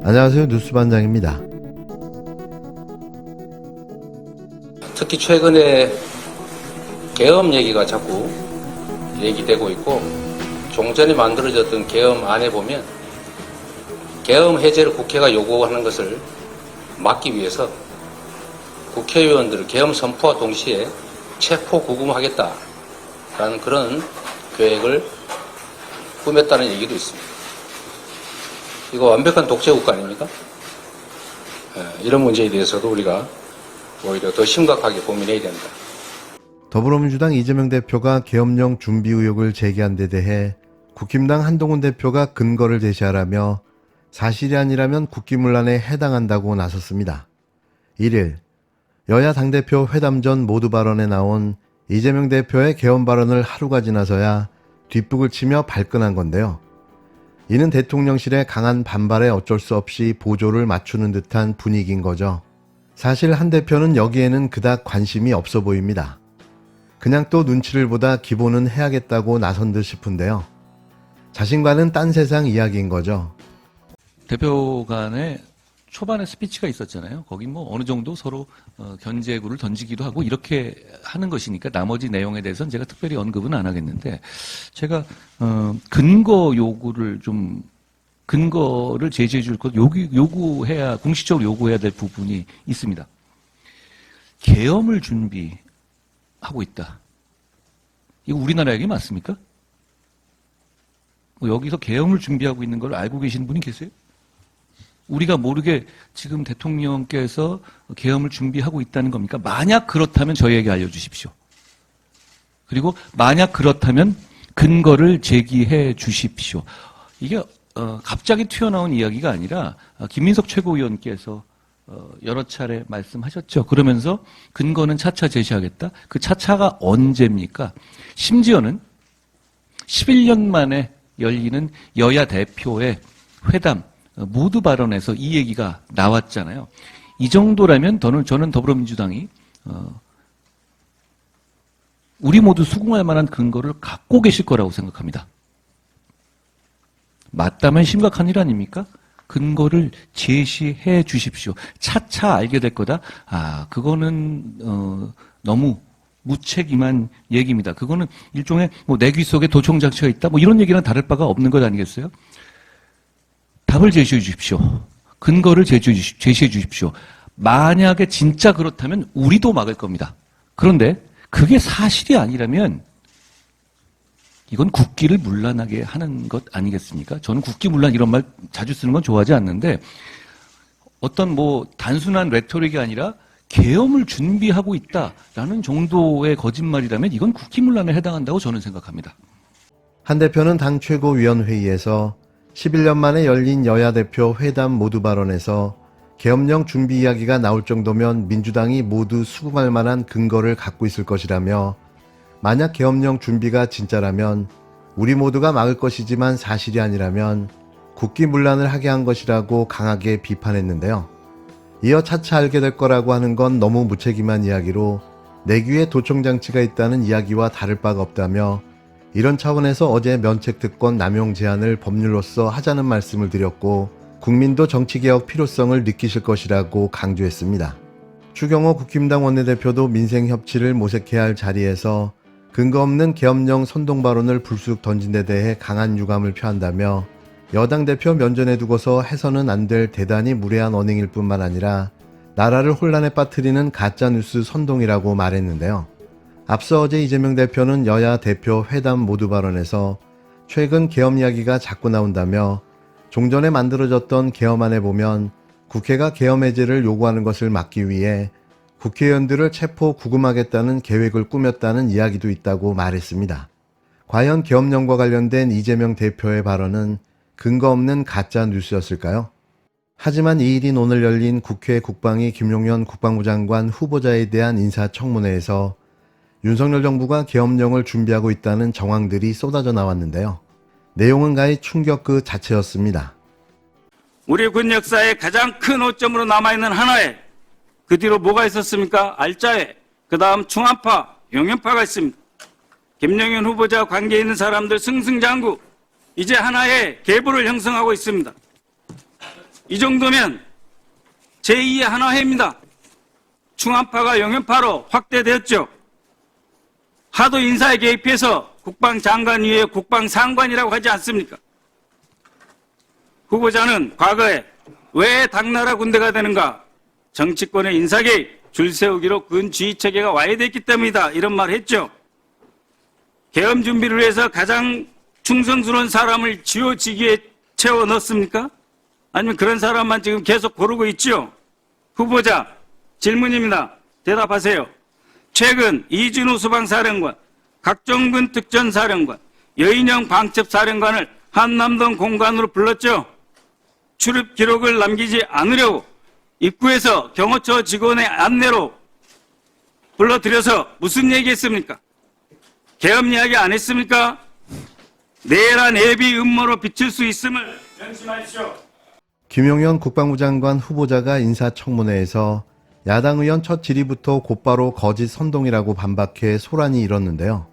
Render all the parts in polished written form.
안녕하세요. 뉴스반장입니다. 특히 최근에 계엄 얘기가 자꾸 얘기되고 있고, 종전에 만들어졌던 계엄안에 보면 계엄 해제를 국회가 요구하는 것을 막기 위해서 국회의원들을 계엄 선포와 동시에 체포 구금하겠다라는 그런 계획을 꾸몄다는 얘기도 있습니다. 이거 완벽한 독재국가 아닙니까? 이런 문제에 대해서도 우리가 오히려 더 심각하게 고민해야 된다. 더불어민주당 이재명 대표가 계엄령 준비 의혹을 제기한 데 대해 국힘당 한동훈 대표가 근거를 제시하라며 사실이 아니라면 국기문란에 해당한다고 나섰습니다. 1일 여야 당대표 회담 전 모두 발언에 나온 이재명 대표의 계엄 발언을 하루가 지나서야 뒷북을 치며 발끈한 건데요. 이는 대통령실의 강한 반발에 어쩔 수 없이 보조를 맞추는 듯한 분위기인 거죠. 사실 한 대표는 여기에는 그닥 관심이 없어 보입니다. 그냥 또 눈치를 보다 기본은 해야겠다고 나선 듯 싶은데요. 자신과는 딴 세상 이야기인 거죠. 대표 간에 초반에 스피치가 있었잖아요. 거기 뭐 어느 정도 서로 견제구를 던지기도 하고 이렇게 하는 것이니까 나머지 내용에 대해서는 제가 특별히 언급은 안 하겠는데, 제가 근거를 제시해 줄 것 요구해야, 공식적으로 요구해야 될 부분이 있습니다. 계엄을 준비하고 있다. 이거 우리나라 얘기 맞습니까? 뭐 여기서 계엄을 준비하고 있는 걸 알고 계시는 분이 계세요? 우리가 모르게 지금 대통령께서 계엄을 준비하고 있다는 겁니까? 만약 그렇다면 저희에게 알려주십시오. 그리고 만약 그렇다면 근거를 제기해 주십시오. 이게 갑자기 튀어나온 이야기가 아니라 김민석 최고위원께서 여러 차례 말씀하셨죠. 그러면서 근거는 차차 제시하겠다. 그 차차가 언제입니까? 심지어는 11년 만에 열리는 여야 대표의 회담 모두 발언에서 이 얘기가 나왔잖아요. 이 정도라면 저는 더불어민주당이 우리 모두 수긍할 만한 근거를 갖고 계실 거라고 생각합니다. 맞다면 심각한 일 아닙니까? 근거를 제시해 주십시오. 차차 알게 될 거다. 그거는 너무 무책임한 얘기입니다. 그거는 일종의 뭐 내 귀 속에 도청 장치가 있다. 뭐 이런 얘기랑 다를 바가 없는 것 아니겠어요? 답을 제시해 주십시오. 근거를 제시해 주십시오. 만약에 진짜 그렇다면 우리도 막을 겁니다. 그런데 그게 사실이 아니라면 이건 국기를 문란하게 하는 것 아니겠습니까? 저는 국기 문란 이런 말 자주 쓰는 건 좋아하지 않는데, 어떤 뭐 단순한 레토릭이 아니라 계엄을 준비하고 있다라는 정도의 거짓말이라면 이건 국기 문란에 해당한다고 저는 생각합니다. 한 대표는 당 최고위원회의에서 11년 만에 열린 여야 대표 회담 모두 발언에서 계엄령 준비 이야기가 나올 정도면 민주당이 모두 수긍할 만한 근거를 갖고 있을 것이라며, 만약 계엄령 준비가 진짜라면 우리 모두가 막을 것이지만 사실이 아니라면 국기문란을 하게 한 것이라고 강하게 비판했는데요. 이어 차차 알게 될 거라고 하는 건 너무 무책임한 이야기로 내 귀에 도청장치가 있다는 이야기와 다를 바가 없다며, 이런 차원에서 어제 면책특권 남용 제한을 법률로서 하자는 말씀을 드렸고, 국민도 정치개혁 필요성을 느끼실 것이라고 강조했습니다. 추경호 국힘당 원내대표도 민생협치를 모색해야 할 자리에서 근거 없는 계엄령 선동 발언을 불쑥 던진 데 대해 강한 유감을 표한다며, 여당 대표 면전에 두고서 해서는 안 될 대단히 무례한 언행일 뿐만 아니라 나라를 혼란에 빠뜨리는 가짜뉴스 선동이라고 말했는데요. 앞서 어제 이재명 대표는 여야 대표 회담 모두 발언에서 최근 계엄 이야기가 자꾸 나온다며, 종전에 만들어졌던 계엄안에 보면 국회가 계엄 해제를 요구하는 것을 막기 위해 국회의원들을 체포 구금하겠다는 계획을 꾸몄다는 이야기도 있다고 말했습니다. 과연 계엄령과 관련된 이재명 대표의 발언은 근거 없는 가짜 뉴스였을까요? 하지만 이 일인 오늘 열린 국회 국방위 김용현 국방부 장관 후보자에 대한 인사청문회에서 윤석열 정부가 계엄령을 준비하고 있다는 정황들이 쏟아져 나왔는데요. 내용은 가히 충격 그 자체였습니다. 우리 군 역사의 가장 큰 오점으로 남아있는 하나에, 그 뒤로 뭐가 있었습니까? 알짜에, 그 다음 충암파, 용연파가 있습니다. 김용현 후보자 관계에 있는 사람들 승승장구, 이제 하나의 계보를 형성하고 있습니다. 이 정도면 제2의 하나회입니다. 충암파가 영연파로 확대되었죠. 하도 인사에 개입해서 국방장관 위에 국방상관이라고 하지 않습니까? 후보자는 과거에 왜 당나라 군대가 되는가? 정치권의 인사 개입, 줄 세우기로 군 지휘체계가 와해됐기 때문이다. 이런 말을 했죠. 계엄 준비를 위해서 가장 충성스러운 사람을 지휘직에 채워 넣습니까? 아니면 그런 사람만 지금 계속 고르고 있죠? 후보자, 질문입니다. 대답하세요. 최근 이준우 수방사령관, 각종군 특전사령관, 여인영 방첩사령관을 한남동 공관으로 불렀죠. 출입 기록을 남기지 않으려고 입구에서 경호처 직원의 안내로 불러들여서 무슨 얘기했습니까? 계엄 이야기 안 했습니까? 내란 예비 음모로 비칠 수 있음을 명심하십시오. 김용현 국방부 장관 후보자가 인사청문회에서 야당 의원 첫 질의부터 곧바로 거짓 선동이라고 반박해 소란이 일었는데요.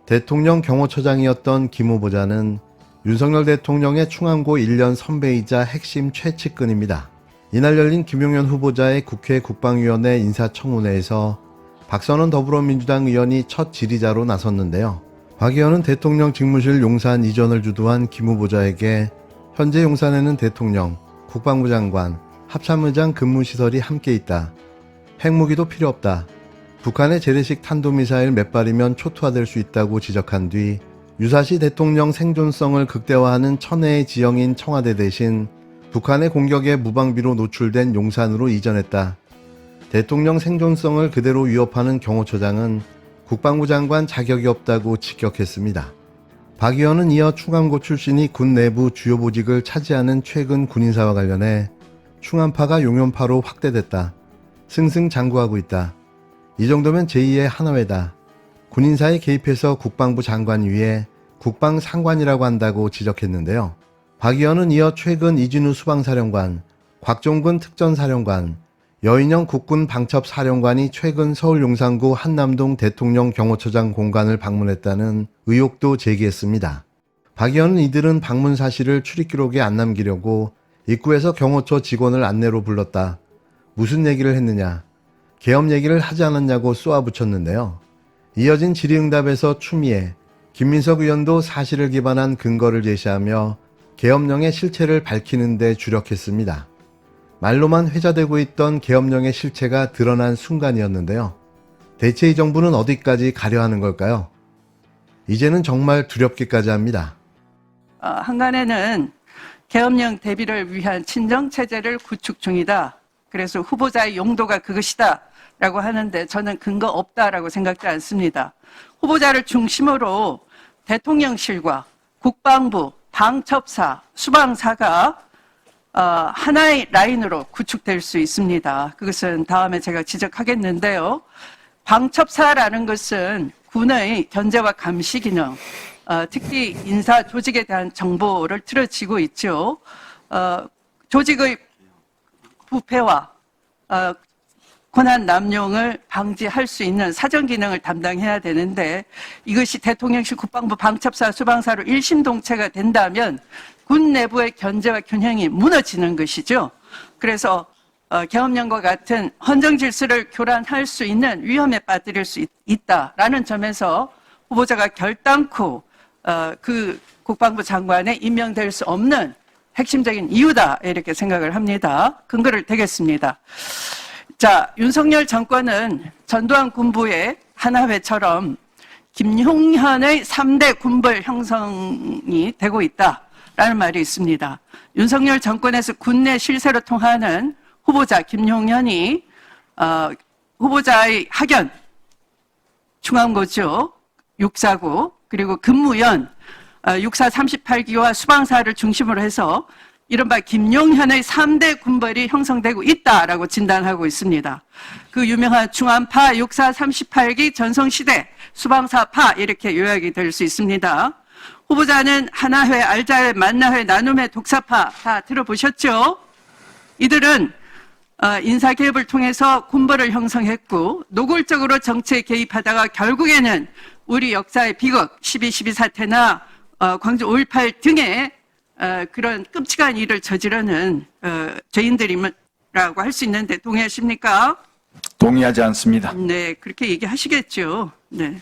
대통령 경호처장이었던 김 후보자는 윤석열 대통령의 충암고 1년 선배이자 핵심 최측근입니다. 이날 열린 김용현 후보자의 국회 국방위원회 인사청문회에서 박선원 더불어민주당 의원이 첫 질의자로 나섰는데요. 박 의원은 대통령 직무실 용산 이전을 주도한 김 후보자에게 현재 용산에는 대통령, 국방부 장관, 합참의장 근무시설이 함께 있다. 핵무기도 필요 없다. 북한의 재래식 탄도미사일 몇 발이면 초토화될 수 있다고 지적한 뒤 유사시 대통령 생존성을 극대화하는 천혜의 지형인 청와대 대신 북한의 공격에 무방비로 노출된 용산으로 이전했다. 대통령 생존성을 그대로 위협하는 경호처장은 국방부 장관 자격이 없다고 직격했습니다. 박 의원은 이어 충암고 출신이 군 내부 주요 보직을 차지하는 최근 군인사와 관련해 충암파가 용연파로 확대됐다. 승승장구하고 있다. 이 정도면 제2의 하나회다. 군인사에 개입해서 국방부 장관 위에 국방상관이라고 한다고 지적했는데요. 박 의원은 이어 최근 이진우 수방사령관, 곽종근 특전사령관, 여인영 국군 방첩사령관이 최근 서울 용산구 한남동 대통령 경호처장 공간을 방문했다는 의혹도 제기했습니다. 박 의원은 이들은 방문 사실을 출입기록에 안 남기려고 입구에서 경호처 직원을 안내로 불렀다. 무슨 얘기를 했느냐? 계엄 얘기를 하지 않았냐고 쏘아붙였는데요. 이어진 질의응답에서 추미애, 김민석 의원도 사실을 기반한 근거를 제시하며 계엄령의 실체를 밝히는 데 주력했습니다. 말로만 회자되고 있던 계엄령의 실체가 드러난 순간이었는데요. 대체 이 정부는 어디까지 가려 하는 걸까요? 이제는 정말 두렵기까지 합니다. 한간에는 계엄령 대비를 위한 친정체제를 구축 중이다. 그래서 후보자의 용도가 그것이다 라고 하는데 저는 근거 없다라고 생각지 않습니다. 후보자를 중심으로 대통령실과 국방부, 방첩사, 수방사가 하나의 라인으로 구축될 수 있습니다. 그것은 다음에 제가 지적하겠는데요. 방첩사라는 것은 군의 견제와 감시 기능, 특히 인사 조직에 대한 정보를 틀어지고 있죠. 조직의 부패와 권한 남용을 방지할 수 있는 사정 기능을 담당해야 되는데 이것이 대통령실 국방부 방첩사 수방사로 일심동체가 된다면 군 내부의 견제와 균형이 무너지는 것이죠. 그래서 계엄령과 같은 헌정 질서를 교란할 수 있는 위험에 빠뜨릴 수 있다라는 점에서 후보자가 결단코 그 국방부 장관에 임명될 수 없는 핵심적인 이유다 이렇게 생각을 합니다. 근거를 대겠습니다. 자, 윤석열 정권은 전두환 군부의 하나회처럼 김용현의 3대 군벌 형성이 되고 있다라는 말이 있습니다. 윤석열 정권에서 군내 실세로 통하는 후보자 김용현이 후보자의 학연, 충암고죠, 육사구, 그리고 근무연, 육사 38기와 수방사를 중심으로 해서 이른바 김용현의 3대 군벌이 형성되고 있다라고 진단하고 있습니다. 그 유명한 충암파, 육사 38기, 전성시대, 수방사파 이렇게 요약이 될 수 있습니다. 후보자는 하나회, 알자회, 만나회, 나눔회, 독사파 다 들어보셨죠? 이들은 인사개입을 통해서 군벌을 형성했고 노골적으로 정치에 개입하다가 결국에는 우리 역사의 비극 12.12 사태나 광주 5.18 등의 그런 끔찍한 일을 저지르는 죄인들이라고 할 수 있는데 동의하십니까? 동의하지 않습니다. 네, 그렇게 얘기하시겠죠. 네.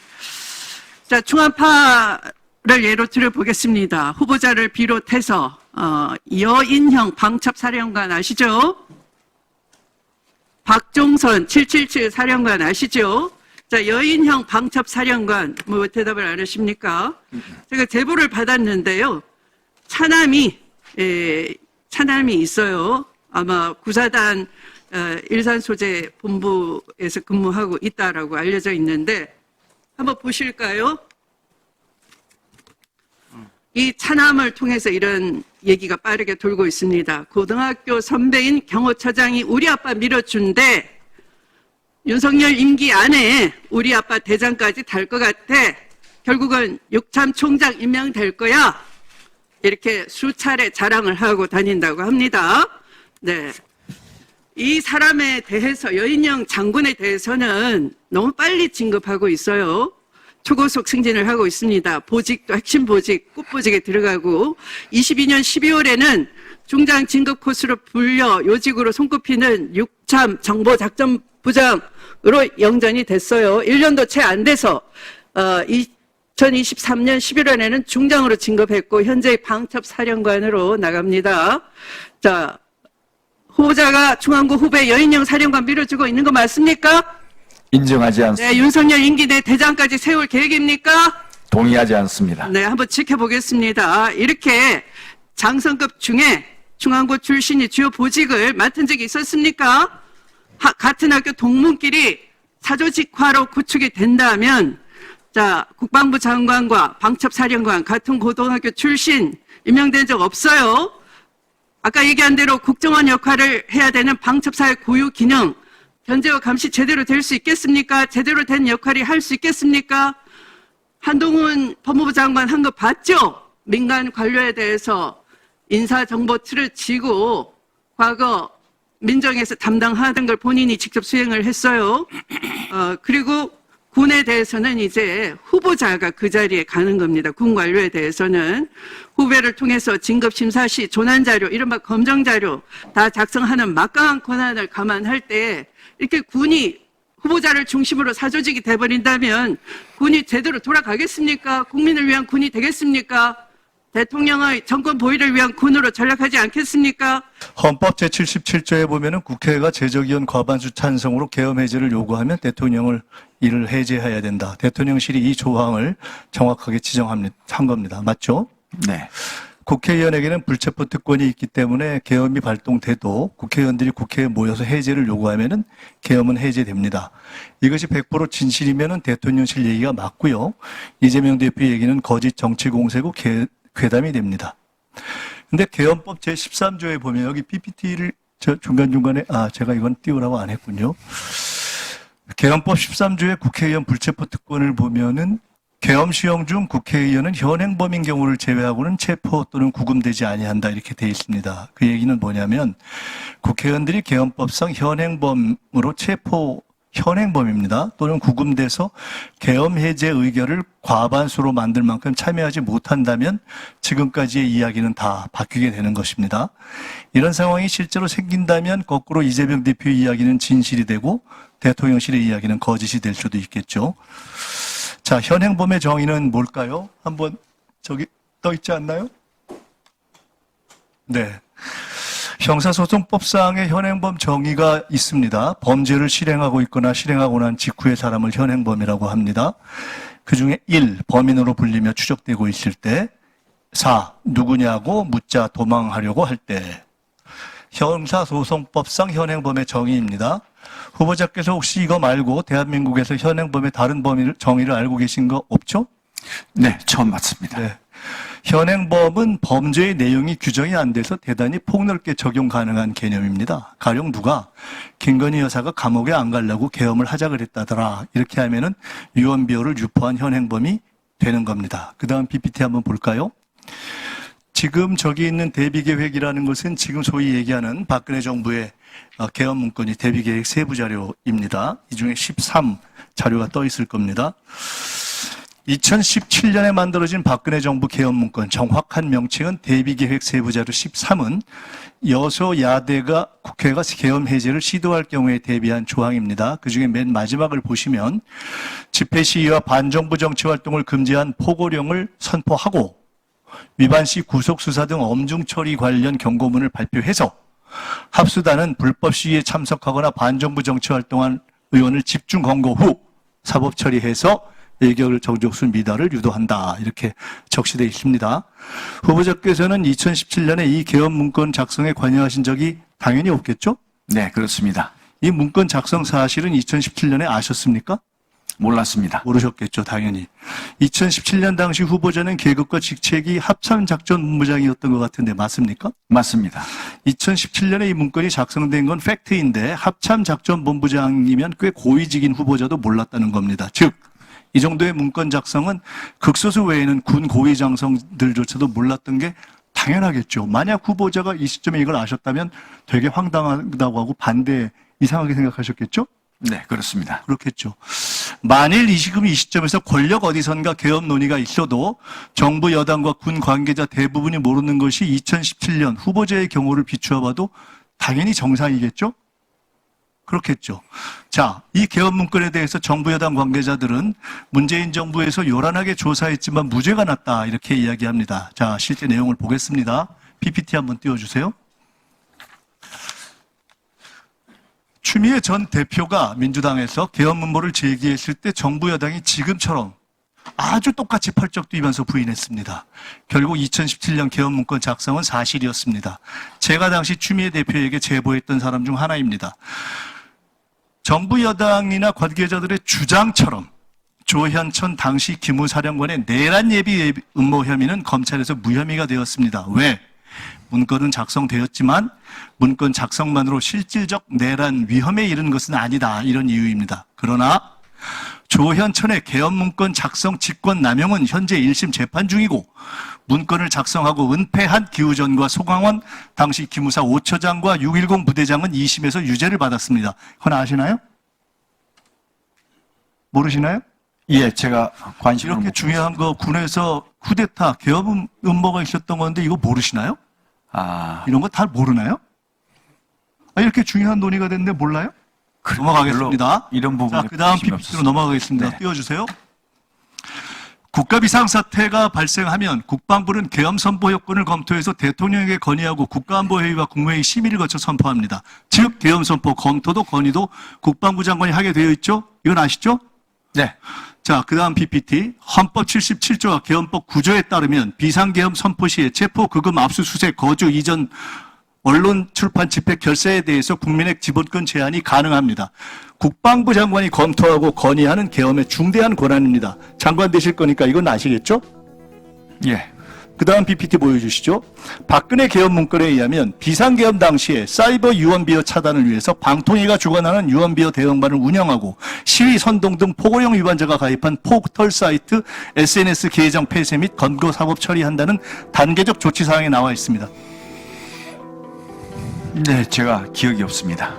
자, 충안파를 예로 들어보겠습니다. 후보자를 비롯해서 여인형 방첩사령관 아시죠? 박종선 777 사령관 아시죠? 자, 여인형 방첩사령관 뭐 대답을 안 하십니까? 제가 제보를 받았는데요. 차남이 있어요. 아마 구사단 일산소재 본부에서 근무하고 있다라고 알려져 있는데 한번 보실까요? 이 차남을 통해서 이런 얘기가 빠르게 돌고 있습니다. 고등학교 선배인 경호처장이 우리 아빠 밀어준대. 윤석열 임기 안에 우리 아빠 대장까지 달 것 같아. 결국은 육참 총장 임명될 거야. 이렇게 수차례 자랑을 하고 다닌다고 합니다. 네. 이 사람에 대해서 여인영 장군에 대해서는 너무 빨리 진급하고 있어요. 초고속 승진을 하고 있습니다. 보직도 핵심 보직, 꽃보직에 들어가고 22년 12월에는 중장 진급 코스로 불려 요직으로 손꼽히는 육참 정보작전부장으로 영전이 됐어요. 1년도 채 안 돼서 2023년 11월에는 중장으로 진급했고 현재 방첩사령관으로 나갑니다. 자, 후보자가 중앙부 후배 여인영 사령관 밀어주고 있는 거 맞습니까? 인정하지 않습니다. 네, 윤석열 임기 내 대장까지 세울 계획입니까? 동의하지 않습니다. 네, 한번 지켜보겠습니다. 이렇게 장성급 중에 중앙고 출신이 주요 보직을 맡은 적이 있었습니까? 같은 학교 동문끼리 사조직화로 구축이 된다면, 자, 국방부 장관과 방첩사령관 같은 고등학교 출신 임명된 적 없어요. 아까 얘기한 대로 국정원 역할을 해야 되는 방첩사의 고유 기능, 견제와 감시 제대로 될 수 있겠습니까? 제대로 된 역할이 할 수 있겠습니까? 한동훈 법무부 장관 한 거 봤죠? 민간 관료에 대해서 인사정보 틀을 지고 과거 민정에서 담당하던 걸 본인이 직접 수행을 했어요. 그리고 군에 대해서는 이제 후보자가 그 자리에 가는 겁니다. 군 관료에 대해서는 후배를 통해서 진급심사 시 조난자료, 이른바 검정자료 다 작성하는 막강한 권한을 감안할 때 이렇게 군이 후보자를 중심으로 사조직이 돼버린다면 군이 제대로 돌아가겠습니까? 국민을 위한 군이 되겠습니까? 대통령의 정권 보위를 위한 군으로 전락하지 않겠습니까? 헌법 제77조에 보면은 국회가 제적위원 과반수 찬성으로 계엄 해제를 요구하면 대통령을 이를 해제해야 된다. 대통령실이 이 조항을 정확하게 지정한 겁니다. 맞죠? 네. 국회의원에게는 불체포 특권이 있기 때문에 계엄이 발동돼도 국회의원들이 국회에 모여서 해제를 요구하면은 계엄은 해제됩니다. 이것이 100% 진실이면은 대통령실 얘기가 맞고요. 이재명 대표 얘기는 거짓 정치 공세고 괴담이 됩니다. 근데 계엄법 제13조에 보면 여기 PPT를 중간중간에 제가 이건 띄우라고 안 했군요. 계엄법 13조의 국회의원 불체포 특권을 보면은 계엄 시행 중 국회의원은 현행범인 경우를 제외하고는 체포 또는 구금되지 아니한다 이렇게 돼 있습니다. 그 얘기는 뭐냐면 국회의원들이 계엄법상 현행범으로 현행범입니다. 또는 구금돼서 계엄 해제 의결을 과반수로 만들 만큼 참여하지 못한다면 지금까지의 이야기는 다 바뀌게 되는 것입니다. 이런 상황이 실제로 생긴다면 거꾸로 이재명 대표의 이야기는 진실이 되고 대통령실의 이야기는 거짓이 될 수도 있겠죠. 자, 현행범의 정의는 뭘까요? 한번 저기 떠 있지 않나요? 네. 형사소송법상의 현행범 정의가 있습니다. 범죄를 실행하고 있거나 실행하고 난 직후의 사람을 현행범이라고 합니다. 그중에 1. 범인으로 불리며 추적되고 있을 때 4. 누구냐고 묻자 도망하려고 할 때. 형사소송법상 현행범의 정의입니다. 후보자께서 혹시 이거 말고 대한민국에서 현행범의 다른 정의를 알고 계신 거 없죠? 네, 처음 맞습니다. 네. 현행범은 범죄의 내용이 규정이 안 돼서 대단히 폭넓게 적용 가능한 개념입니다. 가령 누가 김건희 여사가 감옥에 안 가려고 계엄을 하자 그랬다더라. 이렇게 하면은 유언비어를 유포한 현행범이 되는 겁니다. 그 다음 PPT 한번 볼까요? 지금 저기 있는 대비계획이라는 것은 지금 소위 얘기하는 박근혜 정부의 계엄 문건이 대비계획 세부 자료입니다. 이 중에 13 자료가 떠 있을 겁니다. 2017년에 만들어진 박근혜 정부 개헌문건 정확한 명칭은 대비계획 세부자료 13은 여소야대가 국회가 계엄 해제를 시도할 경우에 대비한 조항입니다. 그중에 맨 마지막을 보시면 집회 시위와 반정부 정치 활동을 금지한 포고령을 선포하고 위반 시 구속 수사 등 엄중 처리 관련 경고문을 발표해서 합수단은 불법 시위에 참석하거나 반정부 정치 활동한 의원을 집중 검거 후 사법 처리해서 예결 정족수 미달을 유도한다. 이렇게 적시되어 있습니다. 후보자께서는 2017년에 이 개헌 문건 작성에 관여하신 적이 당연히 없겠죠? 네, 그렇습니다. 이 문건 작성 사실은 2017년에 아셨습니까? 몰랐습니다. 모르셨겠죠, 당연히. 2017년 당시 후보자는 계급과 직책이 합참작전본부장이었던 것 같은데 맞습니까? 맞습니다. 2017년에 이 문건이 작성된 건 팩트인데 합참작전본부장이면 꽤 고위직인 후보자도 몰랐다는 겁니다. 즉, 이 정도의 문건 작성은 극소수 외에는 군 고위 장성들조차도 몰랐던 게 당연하겠죠. 만약 후보자가 이 시점에 이걸 아셨다면 되게 황당하다고 하고 반대 이상하게 생각하셨겠죠? 네, 그렇습니다. 그렇겠죠. 만일 이 시점에서 권력 어디선가 개헌 논의가 있어도 정부 여당과 군 관계자 대부분이 모르는 것이 2017년 후보자의 경우를 비추어 봐도 당연히 정상이겠죠? 그렇겠죠. 자, 이 개헌 문건에 대해서 정부 여당 관계자들은 문재인 정부에서 요란하게 조사했지만 무죄가 났다 이렇게 이야기합니다. 자, 실제 내용을 보겠습니다. PPT 한번 띄워주세요. 추미애 전 대표가 민주당에서 개헌 문모를 제기했을 때 정부 여당이 지금처럼 아주 똑같이 펄쩍 뛰면서 부인했습니다. 결국 2017년 개헌 문건 작성은 사실이었습니다. 제가 당시 추미애 대표에게 제보했던 사람 중 하나입니다. 정부 여당이나 관계자들의 주장처럼 조현천 당시 기무사령관의 내란 예비 음모 혐의는 검찰에서 무혐의가 되었습니다. 왜? 문건은 작성되었지만 문건 작성만으로 실질적 내란 위험에 이른 것은 아니다. 이런 이유입니다. 그러나 조현천의 개헌 문건 작성 직권 남용은 현재 1심 재판 중이고 문건을 작성하고 은폐한 기우전과 소강원 당시 기무사 5처장과 610 부대장은 2심에서 유죄를 받았습니다. 그건 아시나요? 모르시나요? 예, 제가 관심을 이렇게 못 중요한 거 군에서 쿠데타 개헌 음모가 있었던 건데 이거 모르시나요? 이런 거 다 모르나요? 이렇게 중요한 논의가 됐는데 몰라요? 넘어가겠습니다. 별로 이런 부분에 자, 그 다음 관심이 PPT로 없었습니다. 넘어가겠습니다. 네. 띄워주세요. 국가 비상사태가 발생하면 국방부는 계엄 선포 여건을 검토해서 대통령에게 건의하고 국가안보회의와 국무회의 심의를 거쳐 선포합니다. 즉 계엄 선포 검토도 건의도 국방부 장관이 하게 되어 있죠? 이건 아시죠? 네. 자, 그 다음 PPT. 헌법 77조와 개헌법 9조에 따르면 비상계엄 선포 시에 체포, 급음, 압수수색, 거주, 이전, 언론, 출판, 집회, 결사에 대해서 국민의 기본권 제한이 가능합니다. 국방부 장관이 검토하고 건의하는 계엄의 중대한 권한입니다. 장관 되실 거니까 이건 아시겠죠? 예. 그 다음 PPT 보여주시죠. 박근혜 개헌 문건에 의하면 비상계엄 당시에 사이버 유언비어 차단을 위해서 방통위가 주관하는 유언비어 대응반을 운영하고 시위 선동 등 포고령 위반자가 가입한 포털 사이트 SNS 계정 폐쇄 및 검거 사법 처리한다는 단계적 조치 사항에 나와 있습니다. 네, 제가 기억이 없습니다.